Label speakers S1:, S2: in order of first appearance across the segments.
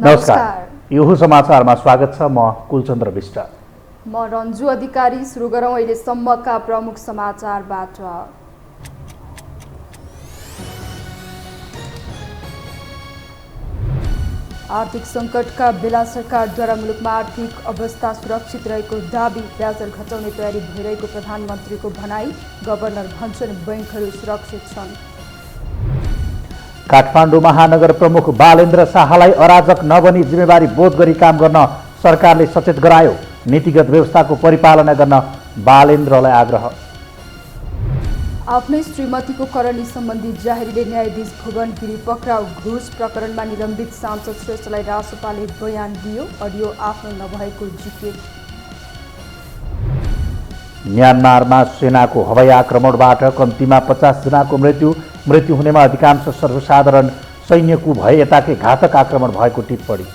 S1: नमस्कार। यो समाचारमा स्वागत छ। म कुलचन्द्र विष्ट।
S2: म रन्जु अधिकारी। सुरु गरौँ अहिलेसम्मका प्रमुख समाचारबाट। आर्थिक सङ्कटका बेला सरकारद्वारा मुलुकमा आर्थिक अवस्था सुरक्षित रहेको दाबी। ब्याज दर घटाउने तयारी भइरहेको प्रधानमन्त्रीको भनाई। गभर्नर भन्छन् बैंकहरू सुरक्षित छन्।
S1: काठमाडौँ महानगर प्रमुख बालेन्द्र शाहलाई अराजक नबनी जिम्मेवारी बोध गरी काम गर्न सरकारले सचेत गरायो। नीतिगत व्यवस्थाको परिपालना गर्न बालेन्द्रलाई आग्रह।
S2: आफ्नै श्रीमतीको करणी सम्बन्धी जाहेरीले न्यायाधीश भुवन गिरी पक्राउ। घुस प्रकरणमा निलम्बित सांसद श्रेष्ठलाई रासोपाले बयान दियो। अडियो आफ्नो नभएको जिके।
S1: म्यानमारमा सेनाको हवाई आक्रमणबाट कम्तीमा 50 जनाको मृत्यु हुनेमा अधिकांश सर्वसाधारण सैन्यको भए यताकै घातक आक्रमण भएको टिप्पणी।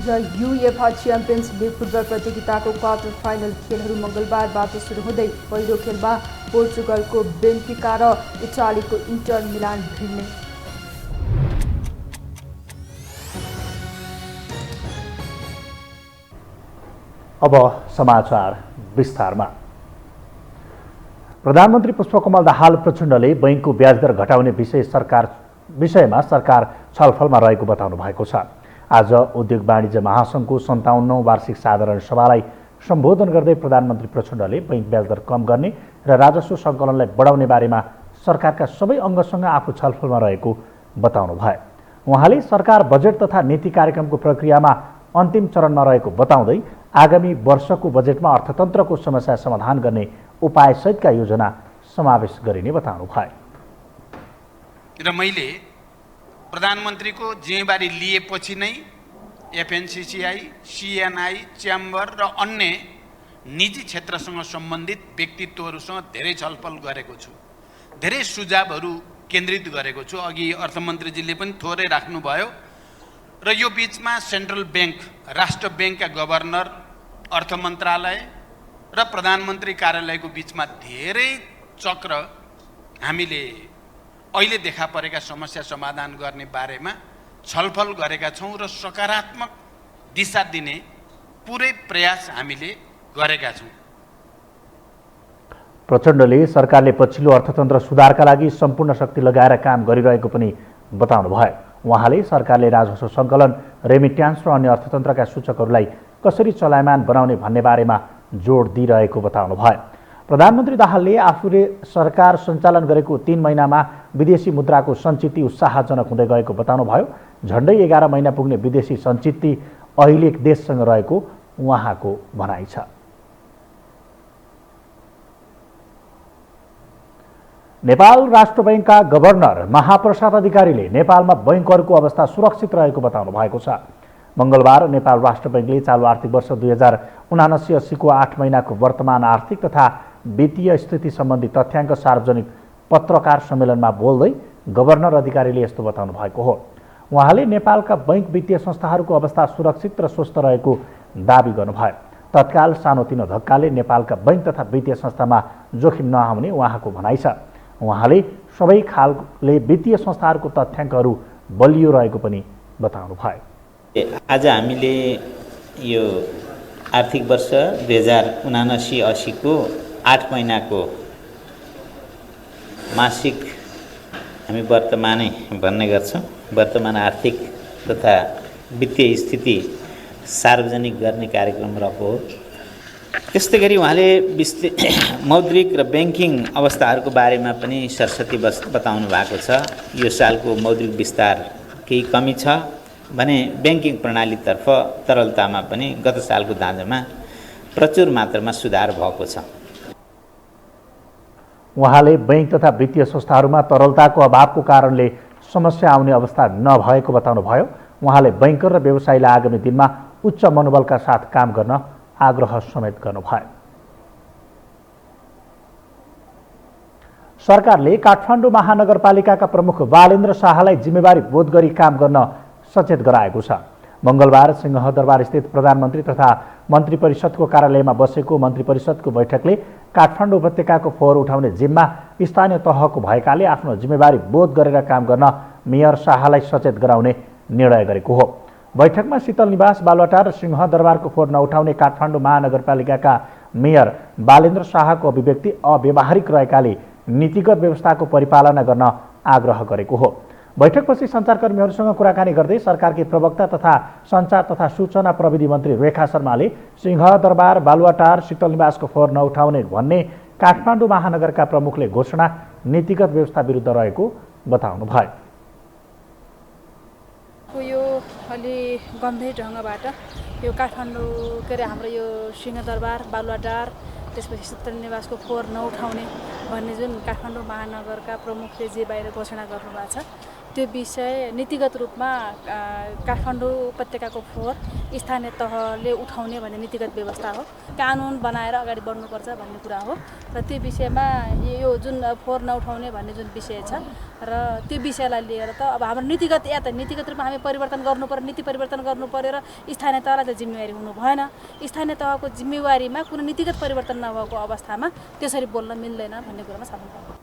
S2: र युएफए च्याम्पियन्स लिग फुटबल प्रतियोगिताको क्वार्टर फाइनल खेलहरू मङ्गलबारबाट सुरु हुँदै पहिलो खेलमा पोर्चुगलको बेन्फिका र इटालीको इन्टर मिलान भिड्ने।
S1: अब समाचार विस्तारमा। प्रधानमन्त्री पुष्पकमल दाहाल प्रचण्डले बैंकको ब्याज दर घटाउने विषयमा सरकार छलफलमा रहेको बताउनु भएको छ। आज उद्योग वाणिज्य महासङ्घको 57औं वार्षिक साधारण सभालाई सम्बोधन गर्दै प्रधानमन्त्री प्रचण्डले बैंक ब्याज दर कम गर्ने र राजस्व सङ्कलनलाई बढाउने बारेमा सरकारका सबै अङ्गसँग आफू छलफलमा रहेको बताउनु भयो। उहाँले सरकार बजेट तथा नीति कार्यक्रमको प्रक्रियामा अन्तिम चरणमा रहेको बताउँदै आगामी वर्षको बजेटमा अर्थतन्त्रको समस्या समाधान गर्ने उपायसहितका योजना समावेश गरिने बताउनु भयो।
S3: र मैले प्रधानमन्त्रीको जिम्मेवारी लिएपछि नै एफएनसिसिआई, सिएनआई, च्याम्बर र अन्य निजी क्षेत्रसँग सम्बन्धित व्यक्तित्वहरूसँग धेरै छलफल गरेको छु। धेरै सुझावहरू केन्द्रित गरेको छु। अघि अर्थमन्त्रीजीले पनि थोरै राख्नुभयो। र यो बीचमा सेन्ट्रल ब्याङ्क, राष्ट्र ब्याङ्कका गभर्नर, अर्थ मन्त्रालय र प्रधानमन्त्री कार्यालयको बीचमा धेरै चक्र हामीले अहिले देखा परेका समस्या समाधान गर्ने बारेमा छलफल गरेका छौँ र सकारात्मक दिशा दिने पुरै प्रयास हामीले गरेका छौँ।
S1: प्रचण्डले सरकारले पछिल्लो अर्थतन्त्र सुधारका लागि सम्पूर्ण शक्ति लगाएर काम गरिरहेको पनि बताउनु भयो। उहाँले सरकारले राजस्व सङ्कलन, रेमिट्यान्स र अन्य अर्थतन्त्रका सूचकहरूलाई कसरी चलायमान बनाउने भन्ने बारेमा जोड दिइरहेको बताउनु भयो। प्रधानमन्त्री दाहालले आफूले सरकार सञ्चालन गरेको 3 महिनामा विदेशी मुद्राको सञ्चिति उत्साहजनक हुँदै गएको बताउनु भयो। झन्डै 11 महिना पुग्ने विदेशी सञ्चिति अहिले देशसँग रहेको उहाँको भनाइ छ। नेपाल राष्ट्र बैंकका गभर्नर महाप्रसाद अधिकारीले नेपालमा बैंकहरूको अवस्था सुरक्षित रहेको बताउनु भएको छ। मङ्गलबार नेपाल राष्ट्र बैंकले चालु आर्थिक वर्ष 2079-80 को 8 महिनाको वर्तमान आर्थिक तथा वित्तीय स्थिति सम्बन्धी तथ्याङ्क सार्वजनिक पत्रकार सम्मेलनमा बोल्दै गभर्नर अधिकारीले यस्तो बताउनु भएको हो। उहाँले नेपालका बैंक वित्तीय संस्थाहरूको अवस्था सुरक्षित र स्वस्थ रहेको दाबी गर्नुभयो। तत्काल सानोतिनो धक्काले नेपालका बैंक तथा वित्तीय संस्थामा जोखिम नआउने उहाँको भनाइ छ। उहाँले सबै खालले वित्तीय संस्थाहरूको तथ्याङ्कहरू बलियो रहेको पनि बताउनु भयो।
S4: आज हामीले यो आर्थिक वर्ष 2079-80 को 8 महिनाको मासिक हामी वर्तमानै भन्ने गर्छौँ। वर्तमान आर्थिक तथा वित्तीय स्थिति सार्वजनिक गर्ने कार्यक्रम रहेको हो। त्यस्तै गरी उहाँले मौद्रिक र ब्याङ्किङ अवस्थाहरूको बारेमा पनि सरस्वती बताउनु भएको छ। यो सालको मौद्रिक विस्तार केही कमी छ भने ब्याङ्किङ प्रणालीतर्फ तरलतामा पनि गत सालको दाँजोमा प्रचुर मात्रामा सुधार भएको छ।
S1: उहाँले बैंक तथा वित्तीय संस्थाहरूमा तरलताको अभावको कारणले समस्या आउने अवस्था नभएको बताउनु भयो। उहाँले बैंकर र व्यवसायीलाई आगामी दिनमा उच्च मनोबलका साथ काम गर्न आग्रह समेत गर्नुभयो। सरकारले काठमाडौँ महानगरपालिकाका प्रमुख बालेन्द्र शाहलाई जिम्मेवारी बोध गरी काम गर्न सचेत गराएको छ। मङ्गलबार सिंहदरबारस्थित प्रधानमन्त्री तथा मन्त्री परिषदको कार्यालयमा बसेको मन्त्री परिषदको बैठकले काठमाडौँ उपत्यकाको फोहोर उठाउने जिम्मा स्थानीय तहको भएकाले आफ्नो जिम्मेवारी बोध गरेर काम गर्न मेयर शाहलाई सचेत गराउने निर्णय गरेको हो। बैठकमा शीतल निवास, बालुवाटार र सिंहदरबारको फोहोर नउठाउने काठमाडौँ महानगरपालिकाका मेयर बालेन्द्र शाहको अभिव्यक्ति अव्यावहारिक रहेकाले नीतिगत व्यवस्थाको परिपालना गर्न आग्रह गरेको हो। बैठकपछि सञ्चारकर्मीहरूसँग कुराकानी गर्दै सरकारकी प्रवक्ता तथा सञ्चार तथा सूचना प्रविधि मन्त्री रेखा शर्माले सिंहदरबार, बालुवाटार, शीतल निवासको फोहोर नउठाउने भन्ने काठमाडौँ महानगरका प्रमुखले घोषणा नीतिगत व्यवस्था विरुद्ध रहेको बताउनुभयो।
S5: यो अलि गम्भीर ढङ्गबाट यो काठमाडौँ हाम्रो यो सिंहदरबार, बालुवाटार, त्यसपछि शीतल निवासको फोहोर नउठाउने भन्ने जुन काठमाडौँ महानगरका प्रमुखले जे बाहिर घोषणा गर्नुभएको छ त्यो विषय नीतिगत रूपमा काठमाडौँ उपत्यकाको फोहोर स्थानीय तहले उठाउने भन्ने नीतिगत व्यवस्था हो। कानुन बनाएर अगाडि बढ्नुपर्छ भन्ने कुरा हो र त्यो विषयमा यो जुन फोहोर नउठाउने भन्ने जुन विषय छ र त्यो विषयलाई लिएर त अब हाम्रो नीतिगत रूपमा हामी परिवर्तन गर्नुपर्यो, नीति परिवर्तन गर्नुपर्यो र स्थानीय तहलाई त जिम्मेवारी हुनु भएन। स्थानीय तहको जिम्मेवारीमा कुनै नीतिगत परिवर्तन नभएको अवस्थामा त्यसरी बोल्न मिल्दैन भन्ने कुरामा सहमत छु।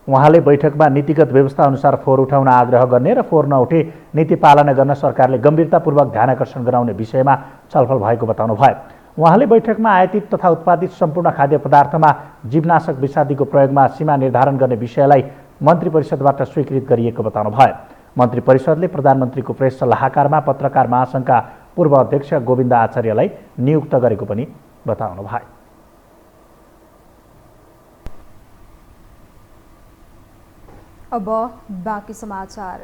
S1: उहाँले बैठकमा नीतिगत व्यवस्था अनुसार फोहोर उठाउन आग्रह गर्ने र फोहोर नउठे नीति पालना गर्न सरकारले गम्भीरतापूर्वक ध्यानकर्षण गराउने विषयमा छलफल भएको बताउनुभयो। उहाँले बैठकमा आयातित तथा उत्पादित सम्पूर्ण खाद्य पदार्थमा जीवनाशक विषादीको प्रयोगमा सीमा निर्धारण गर्ने विषयलाई मन्त्री परिषदबाट स्वीकृत गरिएको बताउनुभयो। मन्त्री परिषदले प्रधानमन्त्रीको प्रेस सल्लाहकारमा पत्रकार महासङ्घका पूर्व अध्यक्ष गोविन्द आचार्यलाई नियुक्त गरेको पनि बताउनुभयो।
S2: अब बाँकी समाचार।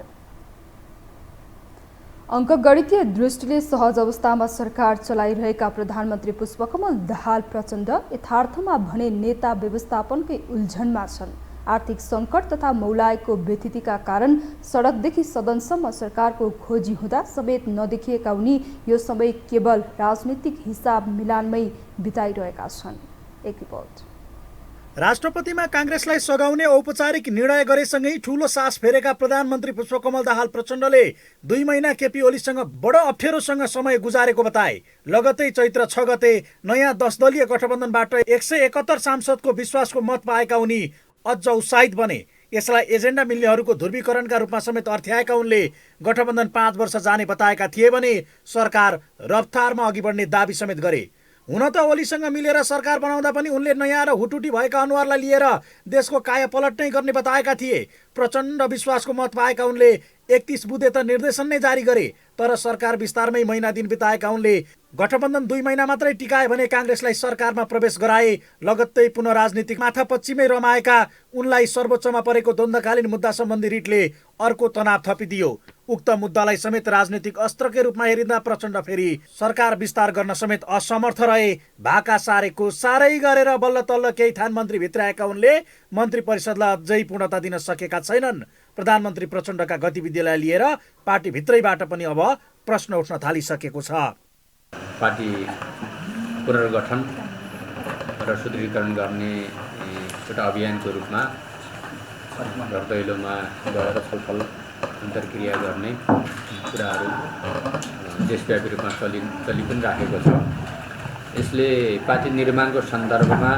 S2: अङ्कगणितीय दृष्टिले सहज अवस्थामा सरकार चलाइरहेका प्रधानमन्त्री पुष्पकमल दाहाल प्रचण्ड यथार्थमा भने नेता व्यवस्थापनकै उल्झनमा छन्। आर्थिक सङ्कट तथा मौलाएको व्यथितिका कारण सडकदेखि सदनसम्म सरकारको खोजी हुँदा समेत नदेखिएका उनी यो समय केवल राजनीतिक हिसाब मिलानमै बिताइरहेका छन्। एक रिपोर्ट।
S6: राष्ट्रपतिमा काङ्ग्रेसलाई सघाउने औपचारिक निर्णय गरेसँगै ठूलो सास फेरेका प्रधानमन्त्री पुष्पकमल दाहाल प्रचण्डले 2 महिना केपी ओलीसँग बडो अप्ठ्यारोसँग समय गुजारेको बताए। लगतै चैत्र 6 गते नयाँ 10 दलीय गठबन्धनबाट 171 सांसदको विश्वासको मत पाएका उनी अझ उत्साहित बने। यसलाई एजेन्डा मिल्नेहरूको ध्रुवीकरणका रूपमा समेत अर्थ्याएका उनले गठबन्धन 5 वर्ष जाने बताएका थिए भने सरकार रफ्तारमा अघि बढ्ने दाबी समेत गरे। हुन त ओलीसँग मिलेर सरकार बनाउँदा पनि उनले नयाँ र हुटुटी भएका अनुहारलाई लिएर देशको काया पलट नै गर्ने बताएका थिए। प्रचण्ड विश्वासको मत पाएका उनले 31 बुँदे त निर्देशन नै जारी गरे। तर सरकार विस्तारमै महिना दिन बिताएका उनले गठबन्धन 2 महिना मात्रै टिकाए भने काङ्ग्रेसलाई सरकारमा प्रवेश गराए। लगत्तै पुनः राजनीतिक माथा पश्चिमै रमाएका उनलाई सर्वोच्चमा परेको द्वन्द्वकालीन मुद्दा सम्बन्धी रिटले अर्को तनाव थपिदियो। उक्त मुद्दालाई समेत राजनीतिक अस्त्रकै रूपमा हेरिँदा प्रचण्ड फेरि सरकार विस्तार गर्न समेत असमर्थ रहे। भाका सारेको सारै गरेर बल्ल तल्ल केही थान मन्त्री भित्राएका उनले मन्त्री परिषदलाई अझै पूर्णता दिन सकेका छैनन्। प्रधानमन्त्री प्रचण्डका गतिविधिलाई लिएर पार्टी भित्रैबाट पनि अब प्रश्न उठ्न थालिसकेको छ।
S7: पार्टी पुनर्गठन र सुदृढीकरण गर्ने एउटा अभियानको रूपमा घर दैलोमा गएर छलफल अन्तर्क्रिया गर्ने कुराहरू देशव्यापी रूपमा चलि पनि राखेको छ। यसले पार्टी निर्माणको सन्दर्भमा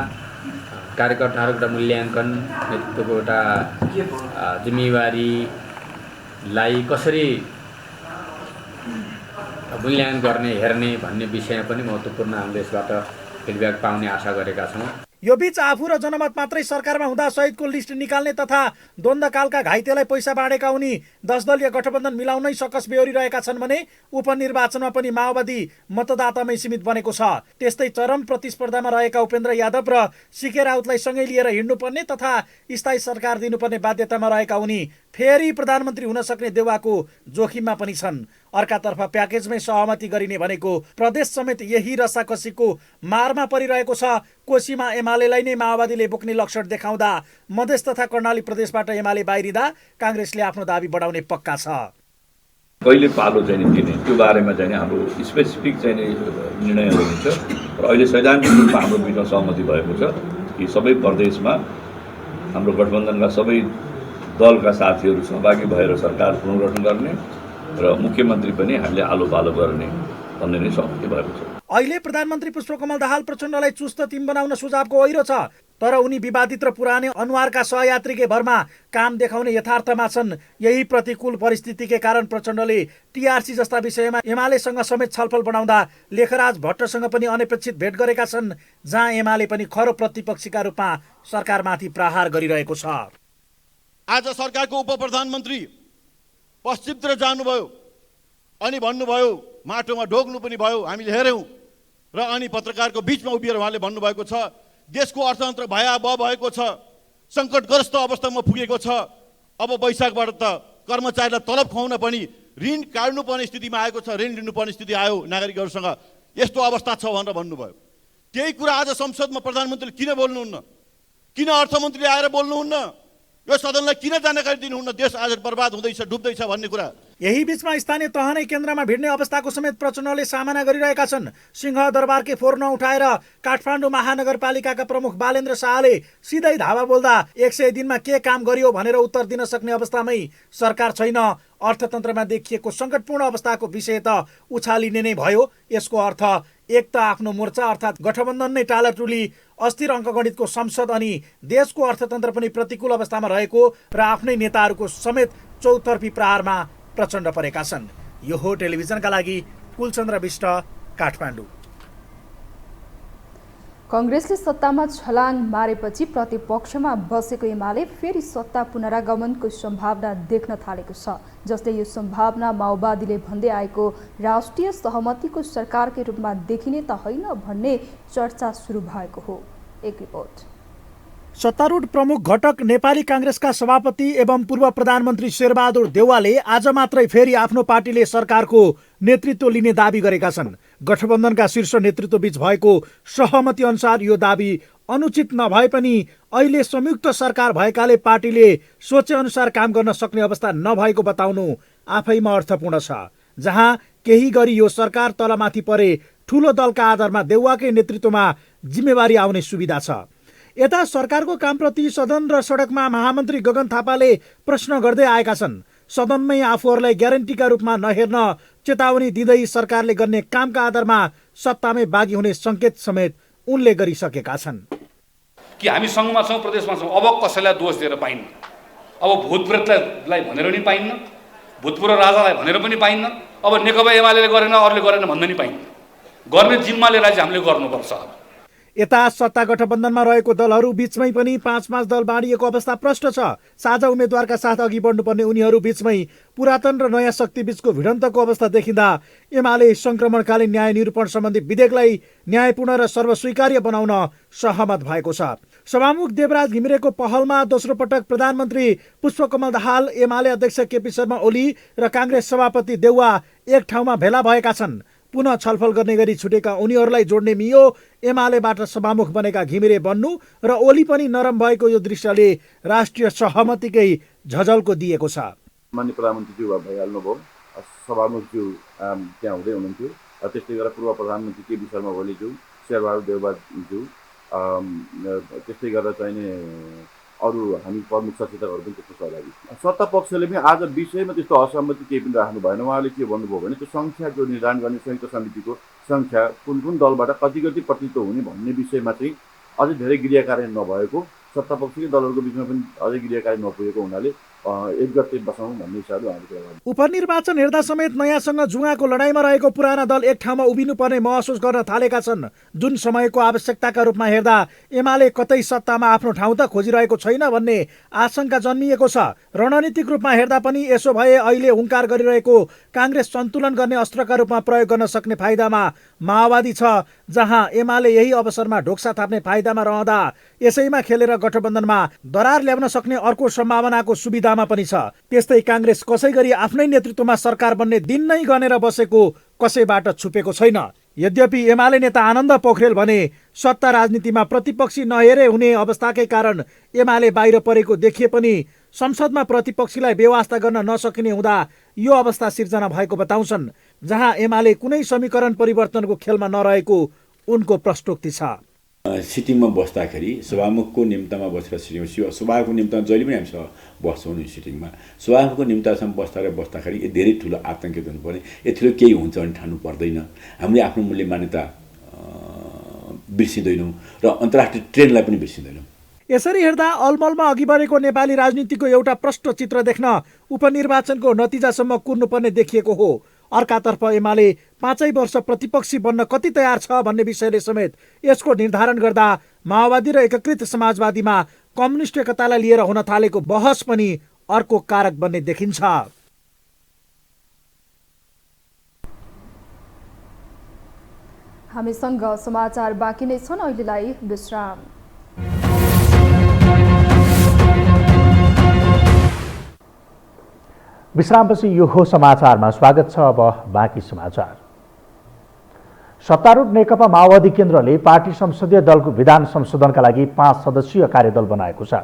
S7: कार्यकर्ताहरूको एउटा मूल्याङ्कन, नेतृत्वको एउटा जिम्मेवारीलाई कसरी मूल्याङ्कन गर्ने हेर्ने भन्ने विषय पनि महत्त्वपूर्ण हामीले यसबाट फिडब्याक पाउने आशा गरेका छौँ।
S6: यो बीच आफू र जनमत मात्रै सरकारमा हुँदा सहितको लिस्ट निकाल्ने तथा द्वन्द्वकालका घाइतेलाई पैसा बाँडेका उनी 10 दलीय गठबन्धन मिलाउनै सकस बेहोरिरहेका छन् भने उपनिर्वाचनमा पनि माओवादी मतदातामै सीमित बनेको छ। त्यस्तै चरम प्रतिस्पर्धामा रहेका उपेन्द्र यादव र सीके राउतलाई सँगै लिएर हिँड्नुपर्ने तथा स्थायी सरकार दिनुपर्ने बाध्यतामा रहेका उनी फेरि प्रधानमन्त्री हुन सक्ने देवाको जोखिममा पनि छन्। अर्कातर्फ प्याकेजमै सहमति गरिने भनेको प्रदेश समेत यही रसाकसीको मारमा परिरहेको छ। कोशीमा एमालेलाई नै माओवादीले बोक्ने लक्षण देखाउँदा मधेस तथा कर्णाली प्रदेशबाट एमाले बाहिरिँदा काङ्ग्रेसले आफ्नो दाबी बढाउने पक्का छ।
S8: कहिले पालो चाहिँ दिने त्यो बारेमा चाहिँ हाम्रो स्पेसिफिक चाहिँ निर्णयहरू हुन्छ र अहिले सैद्धान्तिक रूपमा हाम्रो बिचमा सहमति भएको छ कि सबै प्रदेशमा हाम्रो गठबन्धनका सबै दलका साथीहरू सहभागी भएर सरकार पुनर्गठन गर्ने र मुख्यमन्त्री पनि हामीले आलो पालो गर्ने भन्ने नै सहमति भएको छ।
S6: अहिले प्रधानमन्त्री पुष्पकमल दाहाल प्रचण्डलाई चुस्त टिम बनाउन सुझावको ओहिरो छ, तर उनी विवादित र पुरानै अनुहारका सहयात्रीकै भरमा काम देखाउने यथार्थमा छन्। यही प्रतिकूल परिस्थितिकै कारण प्रचण्डले टीआरसी जस्ता विषयमा एमालेसँग समेत छलफल बढाउँदा लेखराज भट्टसँग पनि अनपेक्षित भेट गरेका छन्, जहाँ एमाले पनि खरो प्रतिपक्षीका रूपमा सरकारमाथि प्रहार गरिरहेको छ।
S9: आज सरकारको उपप्रधानमन्त्री पश्चिमतिर जानुभयो अनि भन्नुभयो, माटोमा ढोग्नु पनि भयो, हामीले हेऱ्यौँ। र अनि पत्रकारको बिचमा उभिएर उहाँले भन्नुभएको छ, देशको अर्थतन्त्र भयावह भएको छ, सङ्कटग्रस्त अवस्थामा पुगेको छ। अब वैशाखबाट त कर्मचारीलाई तलब खुवाउन पनि ऋण काट्नुपर्ने स्थितिमा आएको छ, ऋण लिनुपर्ने स्थिति आयो नागरिकहरूसँग, यस्तो अवस्था छ भनेर भन्नुभयो। त्यही कुरा आज संसदमा प्रधानमन्त्रीले किन बोल्नुहुन्न? किन अर्थमन्त्रीले आएर बोल्नुहुन्न? यो सदनलाई किन जानकारी दिनुहुन्न? देश आज बर्बाद हुँदैछ, डुब्दैछ भन्ने कुरा।
S6: यही बीचमा स्थानीय तह नै केन्द्रमा भिड्ने अवस्थाको समेत प्रचण्डले सामना गरिरहेका छन्। सिंहदरबारकै फोहोर नउठाएर काठमाडौँ महानगरपालिकाका प्रमुख बालेन्द्र शाहले सिधै धावा बोल्दा 100 दिनमा के काम गरियो भनेर उत्तर दिन सक्ने अवस्थामै सरकार छैन। अर्थतन्त्रमा देखिएको सङ्कटपूर्ण अवस्थाको विषय त उछालिने नै भयो। यसको अर्थ एक त आफ्नो मोर्चा अर्थात् गठबन्धन नै टालाटुली, अस्थिर अङ्कगणितको संसद अनि देशको अर्थतन्त्र पनि प्रतिकूल अवस्थामा रहेको र आफ्नै नेताहरूको समेत चौतर्फी प्रहारमा प्रचण्ड परेका छन्। यो हो टेलिभिजनका लागि कुलचन्द्र विष्ट, काठमाडौँ।
S2: कङ्ग्रेसले सत्तामा छलाङ मारेपछि प्रतिपक्षमा बसेको एमाले फेरि सत्ता पुनरागमनको सम्भावना देख्न थालेको छ। जस्तै यो सम्भावना माओवादीले भन्दै आएको राष्ट्रिय सहमतिको सरकारकै रूपमा देखिने त होइन भन्ने चर्चा सुरु भएको हो। एक रिपोर्ट।
S6: सत्तारूढ प्रमुख घटक नेपाली काङ्ग्रेसका सभापति एवं पूर्व प्रधानमन्त्री शेरबहादुर देउवाले आज मात्रै फेरि आफ्नो पार्टीले सरकारको नेतृत्व लिने दाबी गरेका छन्। गठबन्धनका शीर्ष नेतृत्वबीच भएको सहमति अनुसार यो दाबी अनुचित नभए पनि अहिले संयुक्त सरकार भएकाले पार्टीले सोचे अनुसार काम गर्न सक्ने अवस्था नभएको बताउनु आफैमा अर्थपूर्ण छ। जहाँ केही गरी यो सरकार तलमाथि परे ठूलो दलका आधारमा देउवाकै नेतृत्वमा जिम्मेवारी आउने सुविधा छ। यता सरकारको कामप्रति सदन र सडकमा महामन्त्री गगन थापाले प्रश्न गर्दै आएका छन्। सदनमै आफूहरूलाई ग्यारेन्टीका रूपमा नहेर्न चेतावनी दिँदै सरकारले गर्ने कामका आधारमा सत्तामै बागी हुने सङ्केत समेत उनले गरिसकेका छन्।
S10: कि हामी सङ्घमा छौँ, प्रदेशमा छौँ, अब कसैलाई दोष दिएर पाइन्न। अब भूतप्रेतलाई भनेर पनि पाइन्न, भूतपूर्व राजालाई भनेर पनि पाइन्न। अब नेकपा एमाले गरेन, अरूले गरेन भन्न नि पाइन्न। गर्ने जिम्मा लिएर चाहिँ हामीले गर्नुपर्छ।
S6: यता सत्ता गठबन्धनमा रहेको दलहरू बीचमै पनि 5-5 दल बाँडिएको अवस्था प्रष्ट छ। साझा उम्मेद्वारका साथ अघि बढ्नुपर्ने उनीहरू बीचमै पुरातन र नयाँ शक्ति बीचको भिडन्तको अवस्था देखिँदा एमाले सङ्क्रमणकालीन न्याय निरूपण सम्बन्धी विधेयकलाई न्यायपूर्ण र सर्वस्वीकार्य बनाउन सहमत भएको छ। सभामुख देवराज घिमिरेको पहलमा दोस्रो पटक प्रधानमन्त्री पुष्पकमल दाहाल, एमाले अध्यक्ष केपी शर्मा ओली र काङ्ग्रेस सभापति देउवा एक ठाउँमा भेला भएका छन्। पुनः छलफल गर्ने गरी छुटेका उनीहरूलाई जोड्ने मियो एमालेबाट सभामुख बनेका घिमिरे बन्नु र ओली पनि नरम भएको यो दृश्यले राष्ट्रिय सहमतिकै झझल्को दिएको छ।
S11: माननीय प्रधानमन्त्रीज्यू भइहाल्नुभयो, सभामुखज्यू त्यहाँ हुँदै हुनुहुन्थ्यो। त्यस्तै गरेर पूर्व प्रधानमन्त्री केपी शर्मा ओलीज्यू, शेरबहादुर देउवाज्यू, त्यस्तै गरेर चाहिने अरू हामी प्रमुख सचेतकहरू पनि त्यसको सहभागी। सत्ता पक्षले पनि आज विषयमा त्यस्तो असहमति केही पनि राख्नु भएन। उहाँले के भन्नुभयो भने त्यो सङ्ख्या जो निर्धारण गर्ने संयुक्त समितिको सङ्ख्या कुन कुन दलबाट कति कति प्रतिनिधित्व हुने भन्ने विषयमा चाहिँ अझै धेरै गृह कार्य नभएको, सत्ता पक्षकै दलहरूको बिचमा पनि अझै गृह कार्य नपुगेको हुनाले एक गते बसाउँ भन्ने हिसाबले उहाँले कुरा गर्नु।
S6: उपनिर्वाचन हेर्दा समेत नयाँसँग जुवाको लडाइँमा रहेको पुराना दल एक ठाउँमा उभिनुपर्ने महसुस गर्न थालेका छन्। जुन समयको आवश्यकताका रूपमा हेर्दा एमाले कतै सत्तामा आफ्नो ठाउँ त खोजिरहेको छैन भन्ने आशंका जन्मिएको छ। रणनीतिक रूपमा हेर्दा पनि यसो भए अहिले हुङ्कार गरिरहेको काङ्ग्रेस सन्तुलन गर्ने अस्त्रका रूपमा प्रयोग गर्न सक्ने फाइदामा माओवादी छ, जहाँ एमाले यही अवसरमा ढोक्सा थाप्ने फाइदामा रहँदा यसैमा खेलेर गठबन्धनमा दरार ल्याउन सक्ने अर्को सम्भावनाको सुविधामा पनि छ। त्यस्तै काङ्ग्रेस कसै गरी आफ्नै नेतृत्वमा सरकार बन्ने दिन नै गनेर बसेको कसैबाट छुपेको छैन। यद्यपि एमाले नेता आनन्द पोखरेल भने सत्ता राजनीतिमा प्रतिपक्षी नहेरे हुने अवस्थाकै कारण एमाले बाहिर परेको देखिए पनि संसदमा प्रतिपक्षीलाई व्यवस्था गर्न नसकिने हुँदा यो अवस्था सिर्जना भएको बताउँछन्, जहाँ एमाले कुनै समीकरण परिवर्तनको खेलमा नरहेको उनको प्रष्टोक्ति छ।
S11: सिटिङमा बस्दाखेरि सभामुखको निम्तामा बसेर सिटिङमा सभाको निम्तामा जहिले पनि हामीसँग बस्छौँ नि सिटिङमा सभामुखको निम्तासम्म बस्दाखेरि यो धेरै ठुलो आतङ्कित हुनुपर्ने यतिलो केही हुन्छ भने ठान्नु पर्दैन हामीले आफ्नो मूल्य मान्यता बिर्सिँदैनौँ र अन्तर्राष्ट्रिय ट्रेन्डलाई पनि बिर्सिँदैनौँ।
S6: यसरी हेर्दा अलमलमा अघि बढेको नेपाली राजनीतिको एउटा प्रष्ट चित्र देख्न उपनिर्वाचनको नतिजासम्म कुर्नुपर्ने देखिएको हो। अर्कातर्फ एमाले 5 वर्ष प्रतिपक्षी बन्न कति तयार छ भन्ने विषयले समेत यसको निर्धारण गर्दा माओवादी र एकीकृत समाजवादीमा कम्युनिस्ट एकतालाई लिएर हुन थालेको बहस पनि अर्को कारक बन्ने देखिन्छ।
S2: हामीसँग समाचार बाँकी नै छन्, अहिलेलाई विश्राम।
S1: विश्रामपछि यो हो समाचारमा स्वागत छ। अब बाँकी समाचार। सत्तारूढ नेकपा माओवादी केन्द्रले पार्टी संसदीय दलको विधान संशोधनका लागि 5 सदस्यीय कार्यदल बनाएको छ।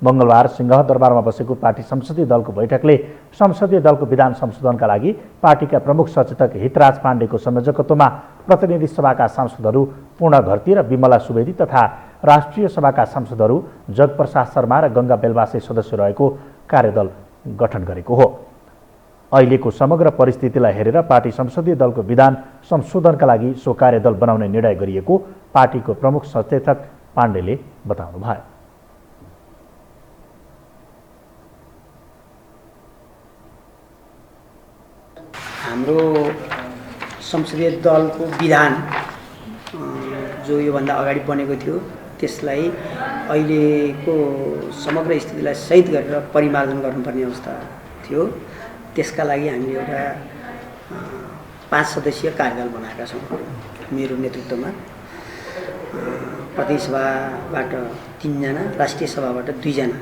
S1: मंगलबार सिंहदरबारमा बसेको पार्टी संसदीय दलको बैठकले संसदीय दलको विधान संशोधनका लागि पार्टीका प्रमुख सचेतक हितराज पाण्डेको संयोजकत्वमा प्रतिनिधि सभाका सांसदहरू पूर्ण घरती र विमला सुवेदी तथा राष्ट्रिय सभाका सांसदहरू जगप्रसाद शर्मा र गंगा बेलवासे सदस्य रहेको कार्यदल गठन गरेको हो। अहिलेको समग्र परिस्थितिलाई हेरेर पार्टी संसदीय दलको विधान संशोधनका लागि सो कार्यदल बनाउने निर्णय गरिएको पार्टीको प्रमुख सचेतक पाण्डेले बताउनुभयो।
S12: हाम्रो संसदीय दलको विधान जो योभन्दा अगाडि बनेको थियो त्यसलाई अहिलेको समग्र स्थितिलाई सहित गरेर परिमार्जन गर्नुपर्ने अवस्था थियो। त्यसका लागि हामीले एउटा 5 सदस्यीय कार्यदल बनाएका छौँ। मेरो नेतृत्वमा प्रदेश सभाबाट 3 जना, राष्ट्रिय सभाबाट 2 जना।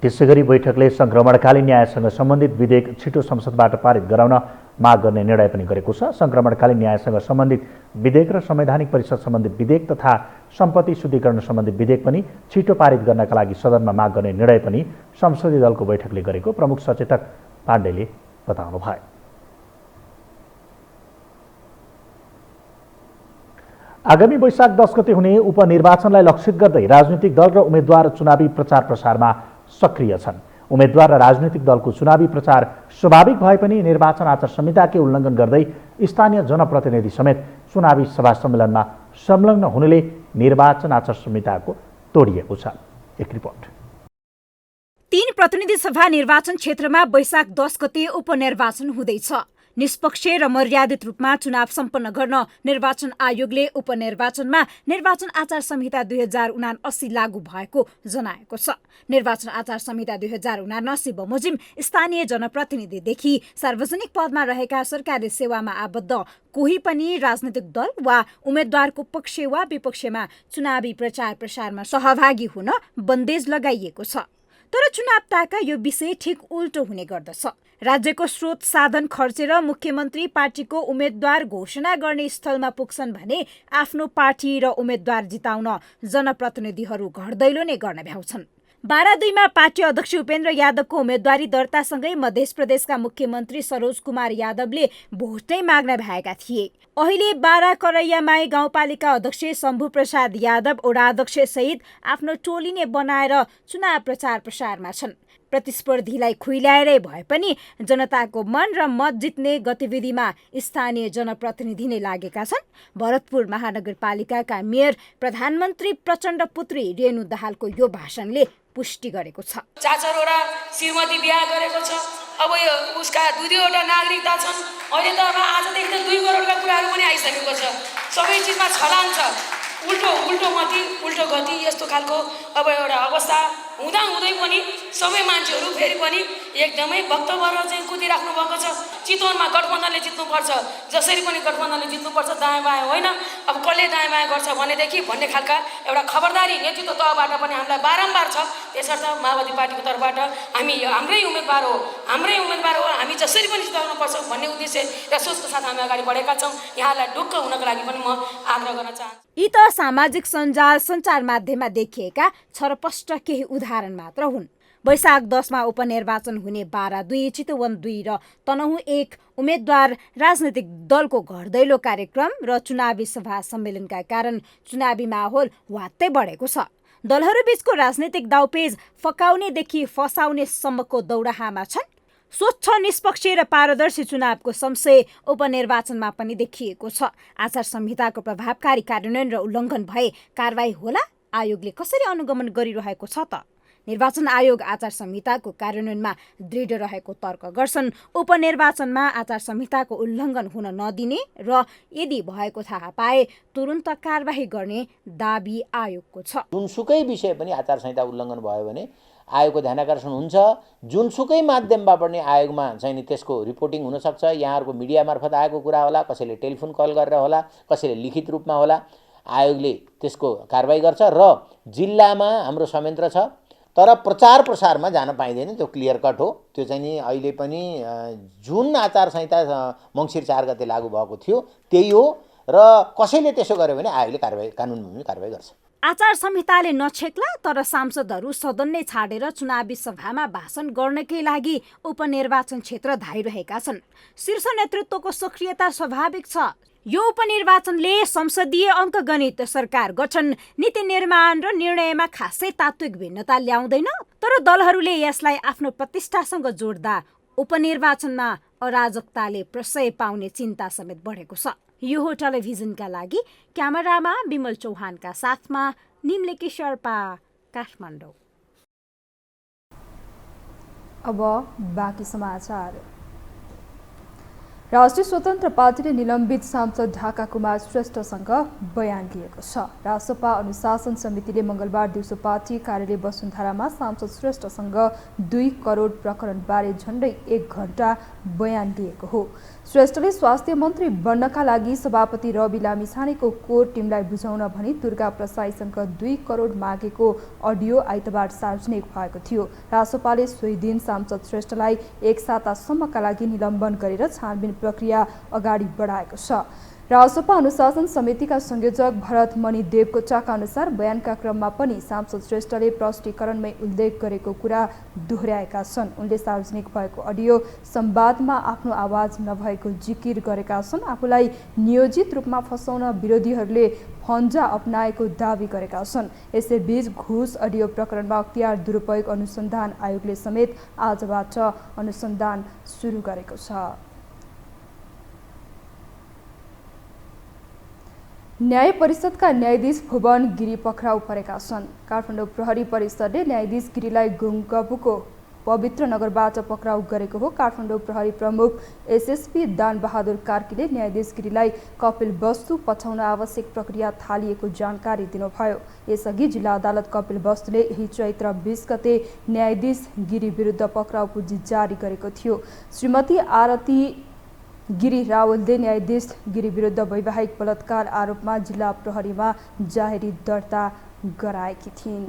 S1: त्यसैगरी बैठकले संक्रमणकालीन न्यायसँग सम्बन्धित विधेयक छिटो संसदबाट पारित गराउन माग गर्ने निर्णय पनि गरेको छ। संक्रमणकालीन न्यायसँग सम्बन्धित विधेयक र संवैधानिक परिषद सम्बन्धी विधेयक तथा सम्पत्ति शुद्धिकरण सम्बन्धी विधेयक पनि छिटो पारित गर्नका लागि सदनमा माग गर्ने निर्णय पनि संसदीय दलको बैठकले गरेको प्रमुख सचेतक पाण्डेले बताउनुभयो। आगामी वैशाख 10 गते हुने उपनिर्वाचनलाई लक्षित गर्दै राजनीतिक दल र उम्मेद्वार चुनावी प्रचार प्रसारमा सक्रिय छन्। उम्मेद्वार र राजनीतिक दलको चुनावी प्रचार स्वाभाविक भए पनि निर्वाचन आचार संहिताकै उल्लङ्घन गर्दै स्थानीय जनप्रतिनिधि समेत चुनावी सभा सम्मेलनमा संलग्न हुनुले निर्वाचन आचार संहिताको तोडिएको छ। एक रिपोर्ट।
S13: 3 प्रतिनिधि सभा निर्वाचन क्षेत्रमा वैशाख 10 गते उपनिर्वाचन हुँदैछ। निष्पक्ष र मर्यादित रूपमा चुनाव सम्पन्न गर्न निर्वाचन आयोगले उपनिर्वाचनमा निर्वाचन आचार संहिता 2079 लागू भएको जनाएको छ। निर्वाचन आचार संहिता 2079 बमोजिम स्थानीय जनप्रतिनिधिदेखि सार्वजनिक पदमा रहेका सरकारी सेवामा आबद्ध कोही पनि राजनीतिक दल वा उम्मेद्वारको पक्ष वा विपक्षमा चुनावी प्रचार प्रसारमा सहभागी हुन बन्देज लगाइएको छ। तर चुनावताका यो विषय ठिक उल्टो हुने गर्दछ। राज्यको स्रोत साधन खर्चेर मुख्यमन्त्री पार्टीको उम्मेद्वार घोषणा गर्ने स्थलमा पुग्छन् भने आफ्नो पार्टी र उम्मेद्वार जिताउन जनप्रतिनिधिहरू घरदैलो नै गर्न भ्याउँछन्। 12/2 पार्टी अध्यक्ष उपेन्द्र यादवको उम्मेद्वारी दर्तासँगै मध्य प्रदेशका मुख्यमन्त्री सरोज कुमार यादवले भोट नै माग्न भएका थिए। अहिले 12 करैयामाई गाउँपालिका अध्यक्ष शम्भु प्रसाद यादव वडा अध्यक्ष सहित आफ्नो टोली नै बनाएर चुनाव प्रचार प्रसारमा छन्। प्रतिस्पर्धीलाई खुइल्याएरै भए पनि जनताको मन र मत जित्ने गतिविधिमा स्थानीय जनप्रतिनिधि नै लागेका छन्। भरतपुर महानगरपालिकाका मेयर प्रधानमन्त्री प्रचण्ड पुत्री रेणु दाहालको यो भाषणले पुष्टि गरेको छ।
S14: 4-4वटा श्रीमती बिहा गरेको छ। अब यो उसका 2-2वटा नागरिकता छन्। अहिले त अब आजदेखि त 2 करोडका कुराहरू पनि आइसकेको छ। सबै चिजमा छलाङ छ। उल्टो मती उल्टो गति यस्तो खालको अब एउटा अवस्था हुँदै पनि सबै मान्छेहरू फेरि पनि एकदमै भक्तभर चाहिँ कुदिराख्नु भएको छ। चितवनमा गठबन्धनले जित्नुपर्छ, जसरी पनि गठबन्धनले जित्नुपर्छ, दायाँ बायाँ होइन। अब कसले दायाँ बायाँ गर्छ भन्ने खालका एउटा खबरदारी नेतृत्व तहबाट पनि हामीलाई बारम्बार छ। त्यसर्थ माओवादी पार्टीको तर्फबाट हामी हाम्रै उम्मेदवार हो, हामी जसरी पनि जिताउनुपर्छ भन्ने उद्देश्य र सोचको साथ हामी अगाडि बढेका छौँ। यहाँलाई ढुक्क हुनको लागि पनि म आग्रह गर्न चाहन्छु।
S13: यी त सामाजिक सञ्जाल सञ्चार माध्यममा देखिएका छरपष्ट केही उदाहरण मात्र हुन्। वैशाख 10मा उपनिर्वाचन हुने बारा 2, चितवन 2 र तनहुँ 1 उम्मेद्वार राजनैतिक दलको घरदैलो कार्यक्रम र चुनावी सभा सम्मेलनका कारण चुनावी माहौल वात्तै बढेको छ। दलहरूबीचको राजनैतिक दाउपेच फकाउनेदेखि फसाउनेसम्मको दौडाहामा छन्। स्वच्छ, निष्पक्ष र पारदर्शी चुनावको संशय उपनिर्वाचनमा पनि देखिएको छ। आचार संहिताको प्रभावकारी कार्यान्वयन र उल्लङ्घन भए कारबाही होला? आयोगले कसरी अनुगमन गरिरहेको छ त? निर्वाचन आयोग आचार संहिताको कार्यान्वयनमा दृढ रहेको तर्क गर्छन्। उपनिर्वाचनमा आचार संहिताको उल्लङ्घन हुन नदिने र यदि भएको थाहा पाए तुरुन्त कारबाही गर्ने दाबी आयोगको छ।
S15: जुनसुकै विषय पनि आचार संहिता उल्लङ्घन भयो भने आयोगको ध्यानाकर्षण हुन्छ। जुनसुकै माध्यमबाट पनि आयोगमा चाहिँ नि त्यसको रिपोर्टिङ हुनसक्छ। यहाँहरूको मिडिया मार्फत आएको कुरा होला, कसैले टेलिफोन कल गरेर होला, कसैले लिखित रूपमा होला। आयोगले त्यसको कारबाही गर्छ र जिल्लामा हाम्रो संयन्त्र छ, तर प्रचार प्रसारमा जान पाइँदैन। त्यो क्लियर कट हो। त्यो चाहिँ नि अहिले पनि जुन आचार संहिता मङ्सिर 4 गते लागू भएको थियो त्यही हो र कसैले त्यसो गर्यो भने आयोगले कारबाही कानुनमा कारबाही गर्छ।
S13: आचार संहिताले नछेक्ला, तर सांसदहरू सदन नै छाडेर चुनावी सभामा भाषण गर्नकै लागि उपनिर्वाचन क्षेत्र धाइरहेका छन्। शीर्ष नेतृत्वको सक्रियता स्वाभाविक छ। यो उपनिर्वाचनले संसदीय अङ्कगणित सरकार गठन, नीति निर्माण र निर्णयमा खासै तात्विक भिन्नता ल्याउँदैन, तर दलहरूले यसलाई आफ्नो प्रतिष्ठासँग जोड्दा उपनिर्वाचनमा अराजकताले प्रशय पाउने चिन्ता समेत बढेको छ। यो हो टेलिभिजनका लागि क्यामेरामा विमल चौहानका साथमा निम्लेकी शेर्पा, काठमाडौँ।
S2: अब बाँकी समाचार। राष्ट्रिय स्वतन्त्र पार्टीले निलम्बित सांसद ढाका कुमार श्रेष्ठसँग बयान लिएको छ। रासपा अनुशासन समितिले मङ्गलबार दिउँसो पार्टी कार्यालय वसुन्धरामा सांसद श्रेष्ठसँग 2 करोड प्रकरणबारे झन्डै 1 घण्टा बयान लिएको हो। श्रेष्ठले स्वास्थ्य मन्त्री बन्नका लागि सभापति रवि लामिछानेको कोर टिमलाई बुझाउन भनी दुर्गा प्रसाईसँग 2 करोड मागेको अडियो आइतबार सार्वजनिक भएको थियो। रासपाले सोही दिन सांसद श्रेष्ठलाई 1 सातासम्मका लागि निलम्बन गरेर छानबिन प्रक्रिया अगाडि बढाएको छ। रासपा अनुशासन समितिका संयोजक भरत मणि देवकोटाका अनुसार बयानका क्रममा पनि सांसद श्रेष्ठले प्रष्टीकरणमै उल्लेख गरेको कुरा दोहोर्याएका छन्। उनले सार्वजनिक भएको अडियो संवादमा आफ्नो आवाज नभएको जिकिर गरेका छन्। आफूलाई नियोजित रूपमा फसाउन विरोधीहरूले फन्जा अपनाएको दावी गरेका छन्। यसैबीच घुस अडियो प्रकरणमा अख्तियार दुरुपयोग अनुसन्धान आयोगले समेत आजबाट अनुसन्धान सुरु गरेको छ। न्याय परिषदका न्यायाधीश भुवन गिरी पक्राउ परेका छन्। काठमाडौँ प्रहरी परिषदले न्यायाधीश गिरीलाई गुङ्गबुको पवित्र नगरबाट पक्राउ गरेको हो। काठमाडौँ प्रहरी प्रमुख एसएसपी दानबहादुर कार्कीले न्यायाधीश गिरीलाई कपिलवस्तु पठाउन आवश्यक प्रक्रिया थालिएको जानकारी दिनुभयो। यसअघि जिल्ला अदालत कपिलवस्तुले यही चैत्र 20 गते न्यायाधीश गिरी विरुद्ध पक्राउ पुँजी जारी गरेको थियो। श्रीमती आरती गिरी रावलले न्यायाधीश गिरी विरुद्ध वैवाहिक बलात्कार आरोपमा जिल्ला प्रहरीमा जाहेरी दर्ता गराएकी थिइन्।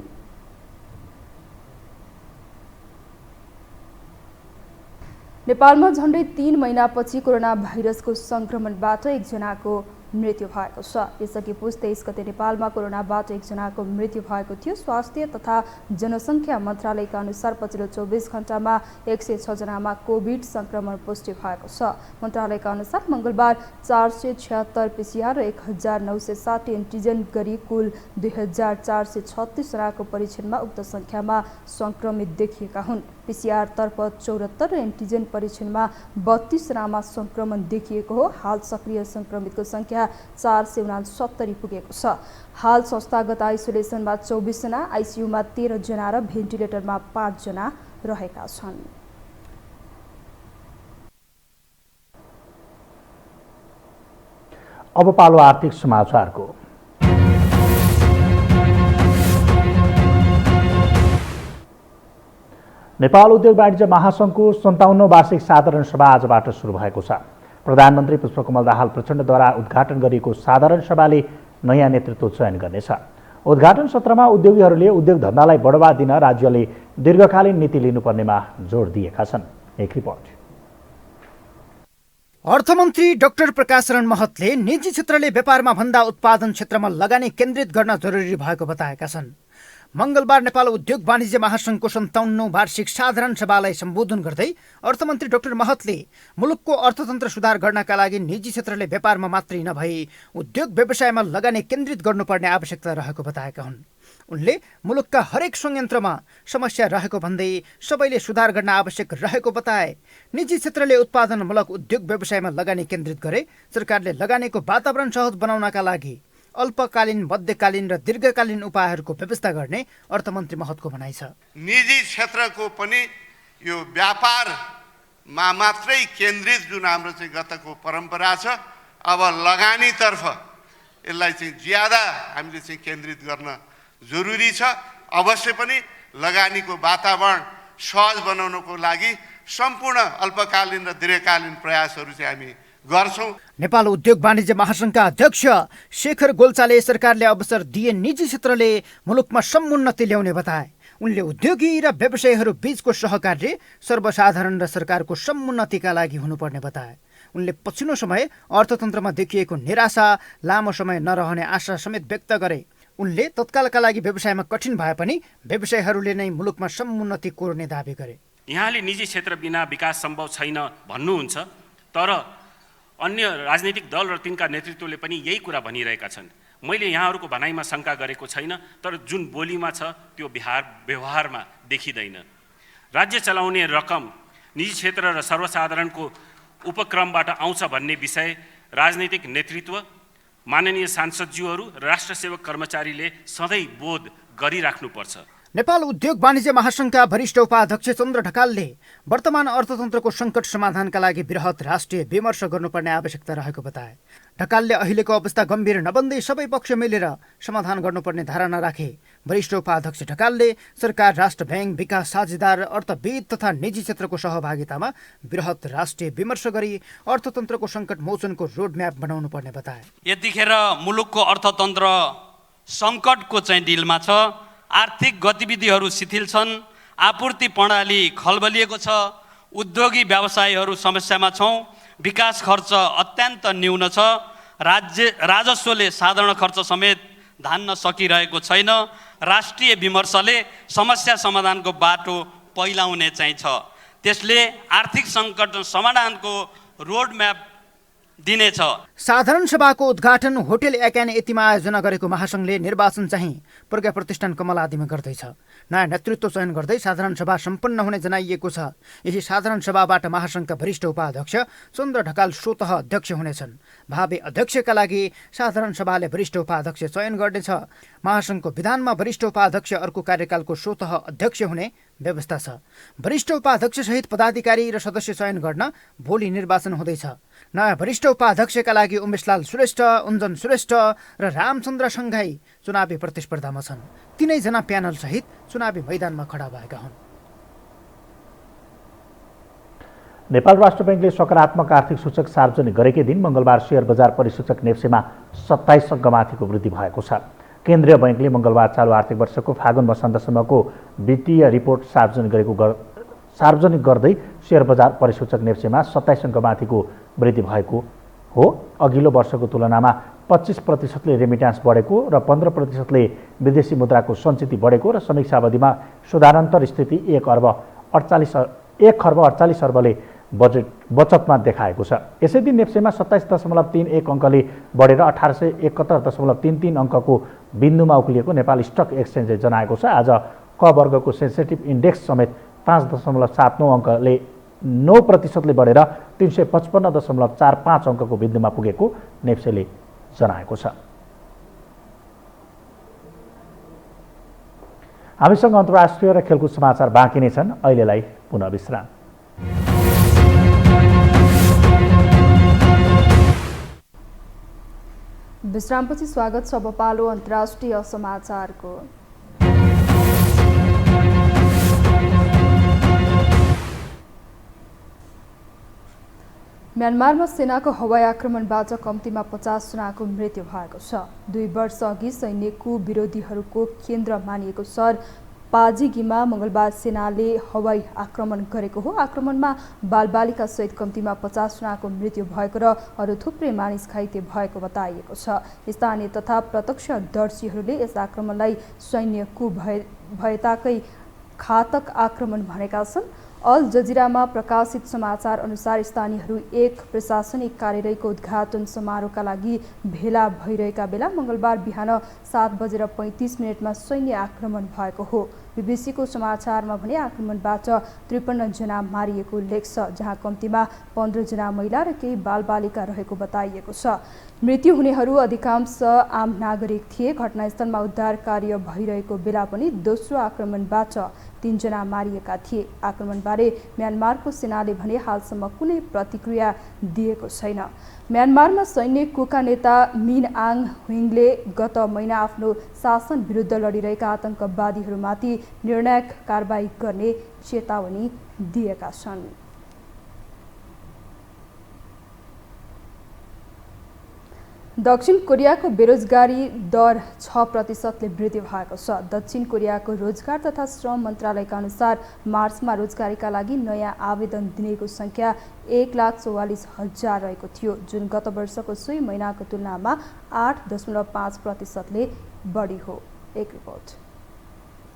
S2: नेपालमा झन्डै 3 महिनापछि कोरोना भाइरसको संक्रमणबाट 1 जनाको मृत्यु भएको छ। यसअघि पुस 23 गते नेपालमा कोरोनाबाट 1 जनाको मृत्यु भएको थियो। स्वास्थ्य तथा जनसङ्ख्या मन्त्रालयका अनुसार पछिल्लो 24 घण्टामा 106 जनामा कोभिड संक्रमण पुष्टि भएको छ। मन्त्रालयका अनुसार मङ्गलबार 476 पीसीआर र 1960 एन्टिजेन गरी कुल 2436 जनाको परीक्षणमा उक्त सङ्ख्यामा संक्रमित देखिएका हुन्। पीसीआर तर्फ 74 र एन्टिजेन परीक्षणमा 32 जनामा संक्रमण देखिएको हो। हाल सक्रिय संक्रमितको सङ्ख्या 469 पुगेको छ। हाल संस्थागत आइसोलेसनमा 24 जना, आइसियुमा 13 जना र भेन्टिलेटरमा 5 जना रहेका छन्।
S1: अब पालो आर्थिक समाचारको। नेपाल उद्योग वाणिज्य महासङ्घको 57औं वार्षिक साधारण सभा आजबाट सुरु भएको छ। प्रधानमन्त्री पुष्पकमल दाहाल प्रचण्डद्वारा उद्घाटन गरिएको साधारण सभाले नयाँ नेतृत्व चयन गर्नेछ। उद्घाटन सत्रमा उद्योगीहरूले उद्योग धन्दालाई बढावा दिन राज्यले दीर्घकालीन नीति लिनुपर्नेमा जोड दिएका छन्। एक रिपोर्ट।
S6: अर्थमन्त्री डाक्टर प्रकाश शरण महतले निजी क्षेत्रले व्यापारमा भन्दा उत्पादन क्षेत्रमा लगानी केन्द्रित गर्न जरुरी भएको बताएका छन्। मङ्गलबार नेपाल उद्योग वाणिज्य महासङ्घको 57औं वार्षिक साधारण सभालाई सम्बोधन गर्दै अर्थमन्त्री डाक्टर महतले मुलुकको अर्थतन्त्र सुधार गर्नका लागि निजी क्षेत्रले व्यापारमा मात्रै नभई उद्योग व्यवसायमा लगानी केन्द्रित गर्नुपर्ने आवश्यकता रहेको बताएका हुन्। उनले मुलुकका हरेक संयन्त्रमा समस्या रहेको भन्दै सबैले सुधार गर्न आवश्यक रहेको बताए। निजी क्षेत्रले उत्पादनमूलक उद्योग व्यवसायमा लगानी केन्द्रित गरे सरकारले लगानीको वातावरण सहज बनाउनका लागि अल्पकालीन, मध्यकालीन र दीर्घकालीन उपायहरूको व्यवस्था गर्ने अर्थमन्त्री महतको भनाइ छ।
S16: निजी क्षेत्रको पनि यो व्यापारमा मात्रै केन्द्रित जुन हाम्रो चाहिँ गतको परम्परा छ, अब लगानीतर्फ यसलाई चाहिँ ज्यादा हामीले चाहिँ केन्द्रित गर्न जरुरी छ। अवश्य पनि लगानीको वातावरण सहज बनाउनको लागि सम्पूर्ण अल्पकालीन र दीर्घकालीन प्रयासहरू चाहिँ हामी गर्छौं।
S6: नेपाल उद्योग वाणिज्य महासङ्घका अध्यक्ष शेखर गोल्चाले सरकारले अवसर दिए निजी क्षेत्रले मुलुकमा समुन्नति ल्याउने बताए। उनले उद्योगी र व्यवसायीहरू बीचको सहकार्य सर्वसाधारण र सरकारको समुन्नतिका लागि हुनुपर्ने बताए। उनले पछिल्लो समय अर्थतन्त्रमा देखिएको निराशा, लामो समय नरहने आशा समेत व्यक्त गरे। उनले तत्कालका लागि व्यवसायमा कठिन भए पनि व्यवसायीहरूले नै मुलुकमा समुन्नति कोर्ने दावी गरे।
S17: यहाँले निजी क्षेत्र बिना विकास सम्भव छैन भन्नुहुन्छ, तर अन्य राजनीतिक दल र तिनका नेतृत्वले पनि यही कुरा भनिरहेका छन्। मैले यहाँहरूको भनाइमा शङ्का गरेको छैन, तर जुन बोलीमा छ त्यो व्यवहारमा देखिँदैन। राज्य चलाउने रकम निजी क्षेत्र र सर्वसाधारणको उपक्रमबाट आउँछ भन्ने विषय राजनीतिक नेतृत्व, माननीय सांसदज्यूहरू र राष्ट्र सेवक कर्मचारीले सधैँ बोध गरिराख्नुपर्छ।
S6: नेपाल उद्योग वाणिज्य महासङ्घका वरिष्ठ उपाध्यक्ष चन्द्र ढकालले वर्तमान अर्थतन्त्रको सङ्कट समाधानका लागि बृहत राष्ट्रिय विमर्श गर्नुपर्ने आवश्यकता रहेको बताए। ढकालले अहिलेको अवस्था गम्भीर नबन्दै सबै पक्ष मिलेर समाधान गर्नुपर्ने धारणा राखे। वरिष्ठ उपाध्यक्ष ढकालले सरकार, राष्ट्र ब्याङ्क, विकास साझेदार, अर्थविद तथा निजी क्षेत्रको सहभागितामा बृहत राष्ट्रिय विमर्श गरी अर्थतन्त्रको सङ्कट मोचनको रोडम्याप बनाउनु पर्ने बताए।
S18: यतिखेर मुलुकको अर्थतन्त्र सङ्कटको चाहिँ डिलमा छ। आर्थिक गतिविधिहरू शिथिल छन्, आपूर्ति प्रणाली खलबलिएको छ, उद्योगी व्यवसायीहरू समस्यामा छौँ, विकास खर्च अत्यन्त न्यून छ, राजस्वले साधारण खर्च समेत धान्न सकिरहेको छैन। राष्ट्रिय विमर्शले समस्या समाधानको बाटो पहिलाउने चाहिँ छ। त्यसले आर्थिक सङ्कट समाधानको रोडम्याप दिनेछ।
S6: साधारण सभाको उद्घाटन होटेल एकान यतिमा आयोजना गरेको महासङ्घले निर्वाचन चाहिँ प्रज्ञा प्रतिष्ठान कमलादीमा गर्दैछ। नयाँ नेतृत्व चयन गर्दै साधारण सभा सम्पन्न हुने जनाइएको छ। यही साधारण सभाबाट महासङ्घका वरिष्ठ उपाध्यक्ष चन्द्र ढकाल स्वतः अध्यक्ष हुनेछन्। भावी अध्यक्षका लागि साधारण सभाले वरिष्ठ उपाध्यक्ष चयन गर्नेछ। महासङ्घको विधानमा वरिष्ठ उपाध्यक्ष अर्को कार्यकालको स्वतः अध्यक्ष हुने व्यवस्था छ। वरिष्ठ उपाध्यक्ष सहित पदाधिकारी र सदस्य चयन गर्न भोलि निर्वाचन हुँदैछ। नयाँ वरिष्ठ उपाध्यक्षका लागि उमेशलाल श्रेष्ठ, उन्जन श्रेष्ठ र रामचन्द्र सङ्घाई चुनावी प्रतिस्पर्धामा छन्। तीनैजना प्यानल सहित चुनावी मैदानमा खडा भएका हुन्।
S1: नेपाल राष्ट्र बैंकले सकारात्मक आर्थिक सूचक सार्वजनिक गरेकै दिन मङ्गलबार शेयर बजार परिसूचक नेप्सेमा 27 अङ्कमाथिको वृद्धि भएको छ। केन्द्रीय बैंकले मङ्गलबार चालु आर्थिक वर्षको फागुन वसन्तसम्मको वित्तीय रिपोर्ट सार्वजनिक गर्दै शेयर बजार परिसूचक नेप्सेमा 27 अङ्कमाथिको वृद्धि भएको हो। अघिल्लो वर्षको तुलनामा 25% रेमिट्यान्स बढेको र 15% विदेशी मुद्राको सञ्चिति बढेको र समीक्षा अवधिमा सुधारान्तर स्थिति 1 खर्ब 48 अर्बले बचतमा देखाएको छ। यसै दिन नेप्सेमा 27.31 अङ्कले बढेर 1871.33 अङ्कको बिन्दुमा उक्लिएको नेपाल स्टक एक्सचेन्जले जनाएको छ। आज क वर्गको सेन्सेटिभ इन्डेक्स समेत 5.79 अङ्कले 9% बढेर 355.45 अङ्कको बिन्दुमा पुगेको नेप्सेले जनाएको छ। हामीसँग अन्तर्राष्ट्रिय र खेलकुद समाचार बाँकी नै छन्। अहिलेलाई पुनः विश्राम।
S2: विश्रामपछि स्वागत छ। अब पालो अन्तर्राष्ट्रिय समाचारको। म्यानमारमा सेनाको हवाई आक्रमणबाट कम्तीमा 50 जनाको मृत्यु भएको छ। 2 वर्ष अघि सैन्यको विरोधीहरूको केन्द्र मानिएको सहर पाजिगीमा मङ्गलबार सेनाले हवाई आक्रमण गरेको हो। आक्रमणमा बालबालिका सहित कम्तीमा 50 जनाको मृत्यु भएको र अरू थुप्रै मानिस घाइते भएको बताइएको छ। स्थानीय तथा प्रत्यक्षदर्शीहरूले यस आक्रमणलाई सैन्य कु भएताकै घातक आक्रमण भनेका छन्। अल जजिरामा प्रकाशित समाचार अनुसार स्थानीयहरू एक प्रशासनिक कार्यालयको उद्घाटन समारोहका लागि भेला भइरहेका बेला मङ्गलबार बिहान 7:35 सैन्य आक्रमण भएको हो। बीबीसीको समाचारमा भने आक्रमणबाट 53 जना मारिएको उल्लेख छ, जहाँ कम्तीमा 15 जना महिला र केही बालबालिका रहेको बताइएको छ। मृत्यु हुनेहरू अधिकांश आम नागरिक थिए। घटनास्थलमा उद्धार कार्य भइरहेको बेला पनि दोस्रो आक्रमणबाट 3 जना मारिएका थिए। आक्रमणबारे म्यानमारको सेनाले भने हालसम्म कुनै प्रतिक्रिया दिएको छैन। म्यानमारमा सैन्य कुका नेता मिन आङ ह्विङले गत महिना आफ्नो शासन विरुद्ध लडिरहेका आतंकवादीहरूमाथि निर्णायक कारबाही गर्ने चेतावनी दिएका छन्। दक्षिण कोरियाको बेरोजगारी दर 6% वृद्धि भएको छ। दक्षिण कोरियाको रोजगार तथा श्रम मन्त्रालयका अनुसार मार्चमा रोजगारीका लागि नयाँ आवेदन दिनेको संख्या 1,44,000 रहेको थियो, जुन गत वर्षको सोही महिनाको तुलनामा 8.5% बढी हो। एक रिपोर्ट।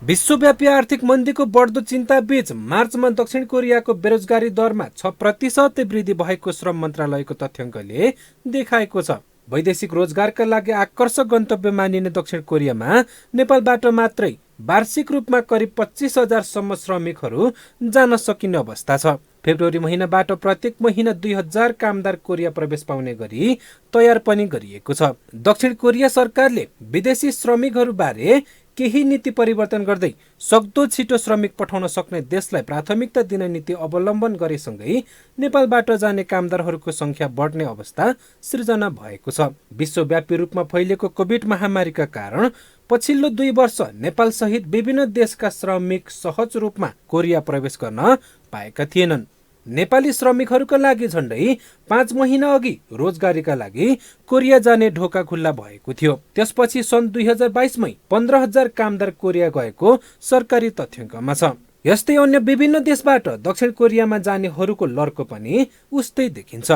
S19: विश्वव्यापी आर्थिक मन्दीको बढ्दो चिन्ताबीच मार्चमा दक्षिण कोरियाको बेरोजगारी दरमा 6% वृद्धि भएको श्रम मन्त्रालयको तथ्याङ्कले देखाएको छ। वैदेशिक रोजगारका लागि आकर्षक गन्तव्य मानिने दक्षिण कोरियामा नेपालबाट मात्रै वार्षिक रूपमा करिब 25,000 सम्म श्रमिकहरू जान सकिने अवस्था छ। फेब्रुअरी महिनाबाट प्रत्येक महिना 2,000 कामदार कोरिया प्रवेश पाउने गरी तयार पनि गरिएको छ। दक्षिण कोरिया सरकारले विदेशी श्रमिकहरूबारे केही नीति परिवर्तन गर्दै सक्दो छिटो श्रमिक पठाउन सक्ने देशलाई प्राथमिकता दिने नीति अवलम्बन गरेसँगै नेपालबाट जाने कामदारहरूको संख्या बढ्ने अवस्था सृजना भएको छ। विश्वव्यापी रूपमा फैलिएको कोभिड महामारीका कारण पछिल्लो 2 वर्ष नेपाल सहित विभिन्न देशका श्रमिक सहज रूपमा कोरिया प्रवेश गर्न पाएका थिएनन्। नेपाली श्रमिकहरूका लागि झण्डै 5 महिना अघि रोजगारीका लागि कोरिया जाने ढोका खुल्ला भएको थियो। त्यसपछि सन् 2022 मै 15,000 कामदार कोरिया गएको सरकारी तथ्याङ्कमा छ। यस्तै अन्य विभिन्न देशबाट दक्षिण कोरियामा जानेहरूको लर्को पनि उस्तै देखिन्छ।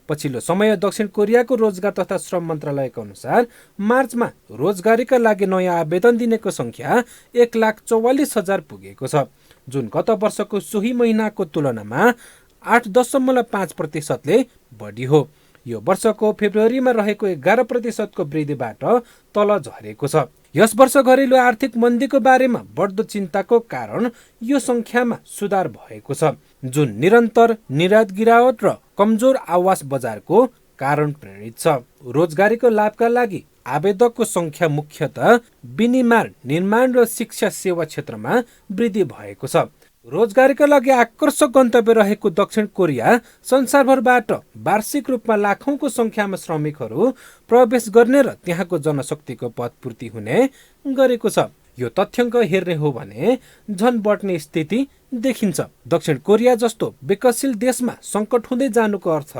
S19: पछिल्लो समय दक्षिण कोरियाको रोजगार तथा श्रम मन्त्रालयको अनुसार मार्चमा रोजगारीका लागि नयाँ आवेदन दिनेको संख्या 1,44,000 पुगेको छ, जुन गत वर्षको सोही महिनाको तुलनामा 8.5% बढी हो। यो वर्षको फेब्रुअरीमा रहेको 11% वृद्धिबाट तल झरेको छ। यस वर्ष घरेलु आर्थिक मन्दीको बारेमा बढ्दो चिन्ताको कारण यो संख्यामा सुधार भएको छ, जुन निरन्तर निर्यात गिरावट र कमजोर आवास बजारको कारण प्रेरित छ। रोजगारीको लाभका लागि आवेदकको संख्या मुख्यतः विनिर्माण, निर्माण र शिक्षा सेवा क्षेत्रमा वृद्धि भएको छ। रोजगारीका लागि आकर्षक गन्तव्य रहेको दक्षिण कोरिया संसारभरबाट वार्षिक रूपमा लाखौंको संख्यामा श्रमिकहरू प्रवेश गर्ने र त्यहाँको जनशक्तिको पदपूर्ति हुने गरेको छ। यो तथ्याङ्क हेर्ने हो भने झन बढ्ने स्थिति देखिन्छ। दक्षिण कोरिया जस्तो विकसशील देशमा संकट हुँदै जानुको अर्थ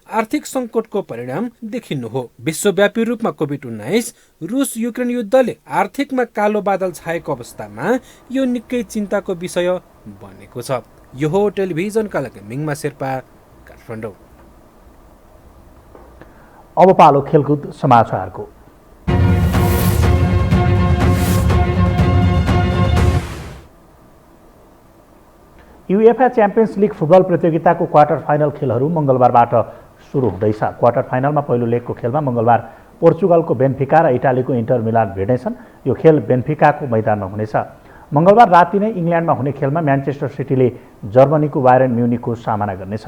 S19: आर्थिक संकटको परिणाम देखिनु हो। विश्वव्यापी रूपमा कोभिड-19 रुस युक्रेन युद्धले आर्थिकमा कालो बादल छाएको अवस्थामा यो निकै चिन्ताको विषय बनेको छ। यो हो टेलिभिजनका लागि मिङमा शेर्पा, काठमाडौँ।
S1: अब पालो खेलकुद समाचारको। युएफए च्याम्पियन्स लिग फुटबल प्रतियोगिताको क्वार्टर फाइनल खेलहरू मङ्गलबारबाट सुरु हुँदैछ। क्वार्टर फाइनलमा पहिलो लेगको खेलमा मङ्गलबार पोर्चुगलको बेन्फिका र इटालीको इन्टर मिलान भिड्नेछन्। यो खेल बेन्फिकाको मैदानमा हुनेछ। मङ्गलबार राति नै इङ्ल्यान्डमा हुने खेलमा म्यान्चेस्टर सिटीले जर्मनीको बायरन म्युनिखको सामना गर्नेछ।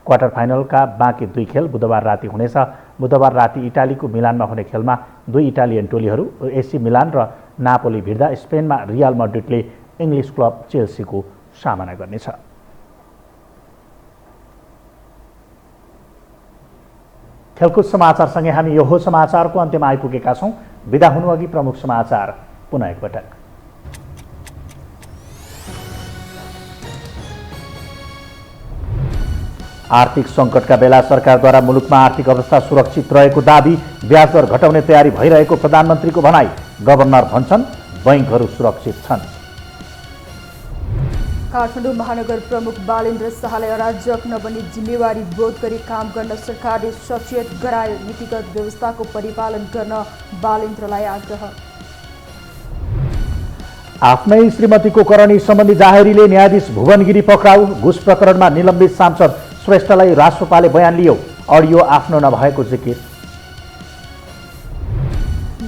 S1: क्वार्टर फाइनलका बाँकी 2 खेल बुधबार राति हुनेछ। बुधबार राति इटालीको मिलानमा हुने खेलमा 2 इटालियन टोलीहरू एसी मिलान र नापोली भिड्दा स्पेनमा रियल मैड्रिडले इङ्ग्लिस क्लब चेल्सीको सामना गर्नेछ। खेलकुद समाचारसँगै हामी यो समाचारको अन्त्यमा आइपुगेका छौँ। बिदा हुनुअघि प्रमुख समाचार पुनः एकपटक। आर्थिक सङ्कटका बेला सरकारद्वारा मुलुकमा आर्थिक अवस्था सुरक्षित रहेको दाबी, ब्याज दर घटाउने तयारी भइरहेको प्रधानमन्त्रीको भनाई। गभर्नर भन्छन् बैंकहरू सुरक्षित छन्।
S2: काठमाडौँ महानगर प्रमुख बालेन्द्र शाहलाई अराजक नबनी जिम्मेवारी बोध गरी काम गर्न सरकारले सचेत गरायो। नीतिगत व्यवस्थाको परिपालन गर्न बालेन्द्रलाई आग्रह।
S1: आफ्नै श्रीमतीको करणी सम्बन्धी जाहेरीले न्यायाधीश भुवनगिरी पक्राउ। घुस प्रकरणमा निलम्बित सांसद श्रेष्ठलाई राष्ट्रपाले बयान लियो। अडियो आफ्नो नभएको जिकिर।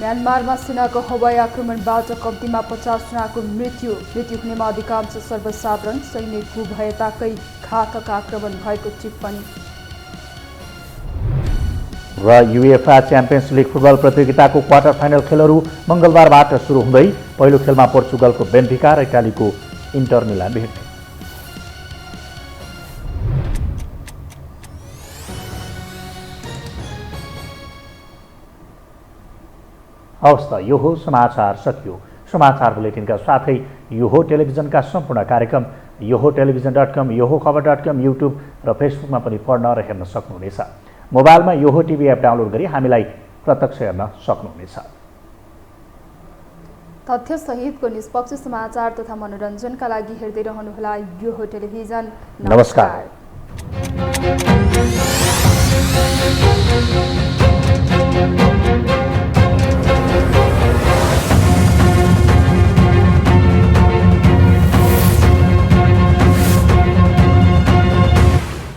S2: म्यानमारमा सेनाको हवाई आक्रमणबाट कम्तीमा 50 जनाको मृत्यु हुनेमा अधिकांश सर्वसाधारण। सैनिक भएताकै घातक आक्रमण भएको टिप्पणी।
S1: र युएफए च्याम्पियन्स लिग फुटबल प्रतियोगिताको क्वार्टर फाइनल खेलहरू मङ्गलबारबाट सुरु हुँदै पहिलो खेलमा पोर्चुगलको बेन्फिका र इटालीको इन्टर मिलान भेट्ने। हवस् त यो हो समाचार सकियो। समाचार बुलेटिनका साथै यो हो टेलिभिजनका सम्पूर्ण कार्यक्रम यो हो टेलिभिजन.com, यो हो खबर.com, युट्युब र फेसबुकमा पनि पढ्न र हेर्न सक्नुहुनेछ। मोबाइलमा यो हो टिभी एप डाउनलोड गरी हामीलाई प्रत्यक्ष हेर्न सक्नुहुनेछ।
S2: तथ्य सहितको निष्पक्ष समाचार तथा मनोरञ्जनका लागि हेर्दै रहनुहोला यो हो टेलिभिजन।
S1: नमस्कार।